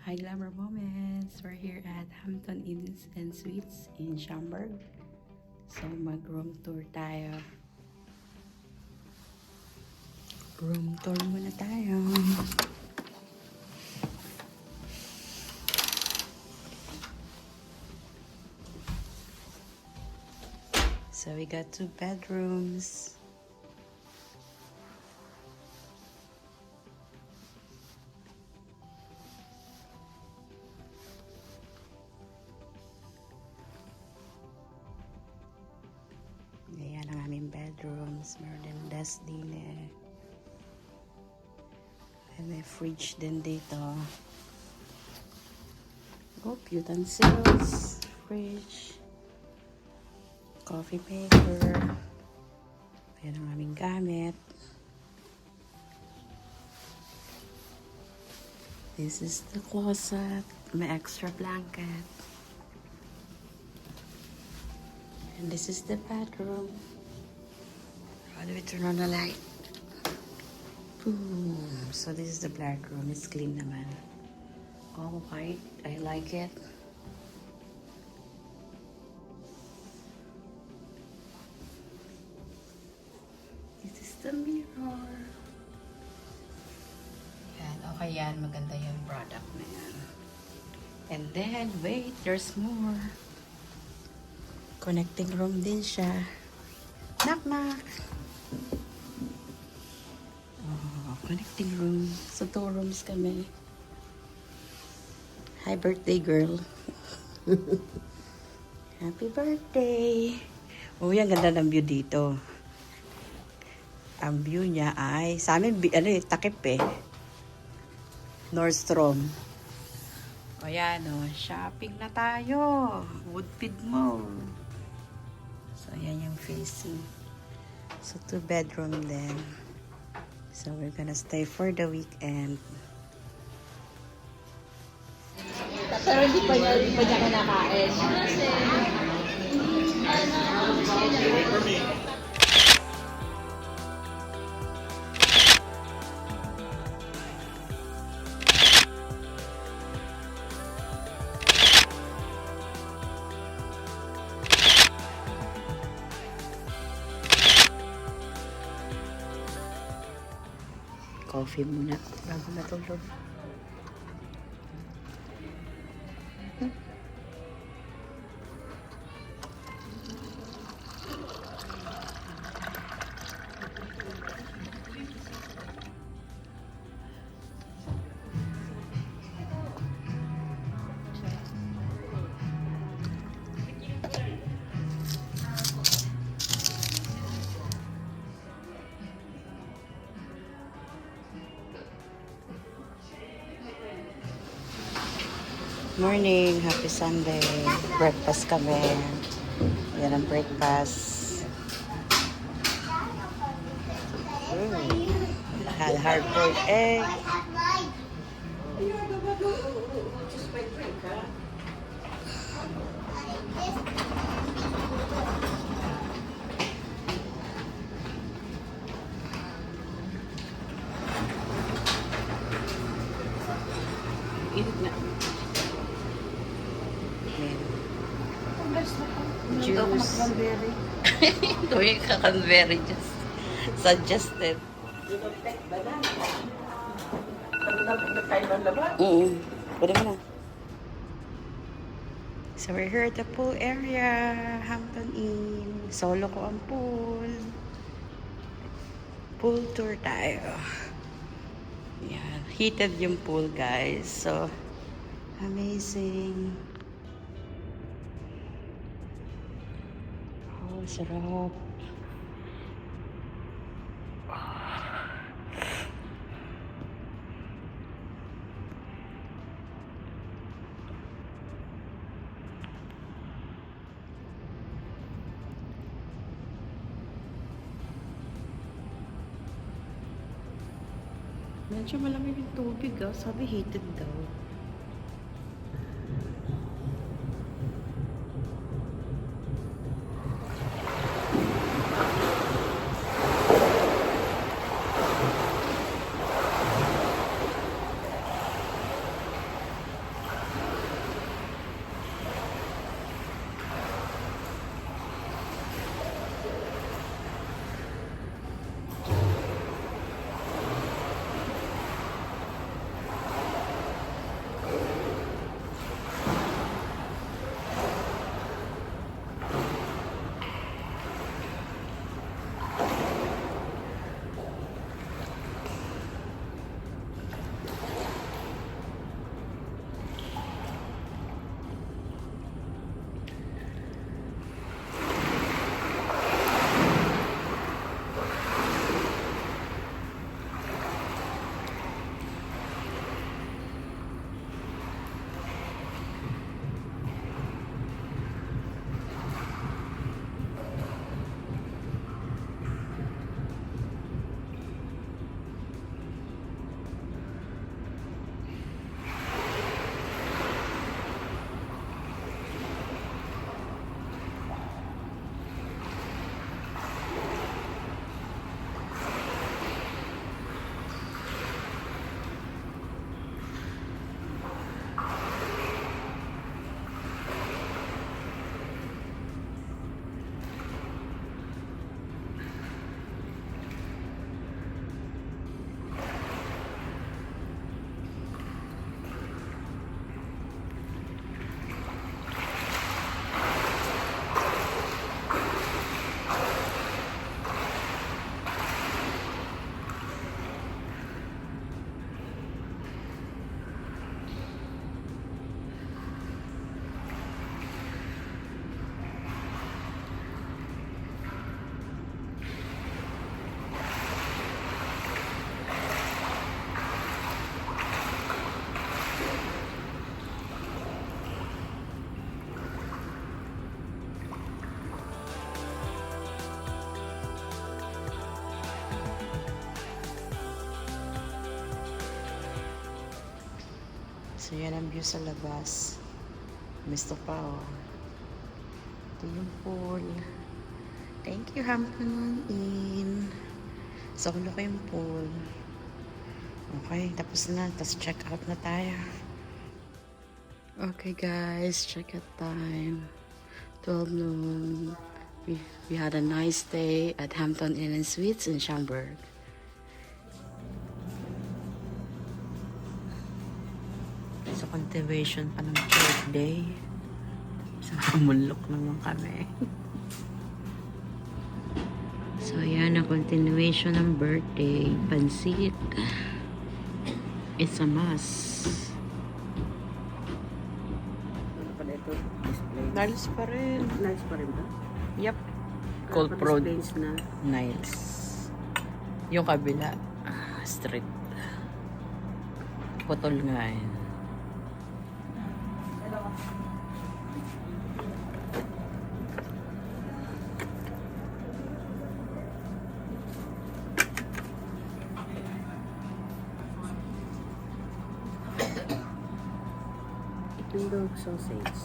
Hi Glamour Moments! We're here at Hampton Inns and Suites in Schaumburg. So mag-room tour tayo. Room tour muna tayo. So we got 2 bedrooms. Ayan ang aming bedrooms. Meron din desk din eh. And may fridge din dito. Oh, utensils. Fridge. Coffee maker. Ayan ang aming gamit. This is the closet. May extra blanket. And this is the bathroom. How do we turn on the light? Boom. So this is the black room. It's clean naman. All white. I like it. This is the mirror. Yan. Okay yan. Maganda yung product na yan. And then, wait. There's more. Connecting room din siya. Knock knock. Oh, connecting room. So 2 rooms kami. Hi birthday girl. Happy birthday. Oh, ang ganda ng view dito. Ang view niya ay sa amin takip eh. Nordstrom. O yan o, shopping na tayo. Woodfeed Mall. So, ayan yung facing. So, 2 bedroom din. So, we're gonna stay for the weekend. Pero hindi pa niya kinakain. Coffee muna bago matulog. Morning, happy Sunday. Breakfast kami. Yan ang breakfast. Had hard-boiled egg. Init na. Juice. Gawin ka cranberry juice. Suggested. Oo. Pwede mo na. So we're here at the pool area. Hampton Inn. Solo ko ang pool. Pool tour tayo. Yan. Heated yung pool guys. So amazing. Oh, sarap. Medyo malamig yung tubig sabi heated daw. So, yan ang view sa labas. Gusto pa, oh. Ito yung pool. Thank you, Hampton Inn. So, ano ko yung pool. Okay, tapos na. Tapos check out na tayo. Okay, guys. Check out time. 12 noon. We had a nice day at Hampton Inn and Suites in Schaumburg. So, continuation pa ng third day. So, mulok naman kami. So, ayan ang continuation ng birthday. Pansit. It's a must. Ano pala ito? Display. Niles pa rin. Nice pa rin ba? Yep. Cold Prod Displays na. Niles. Yung kabila. Street. Putol nga eh. Itlog sausage.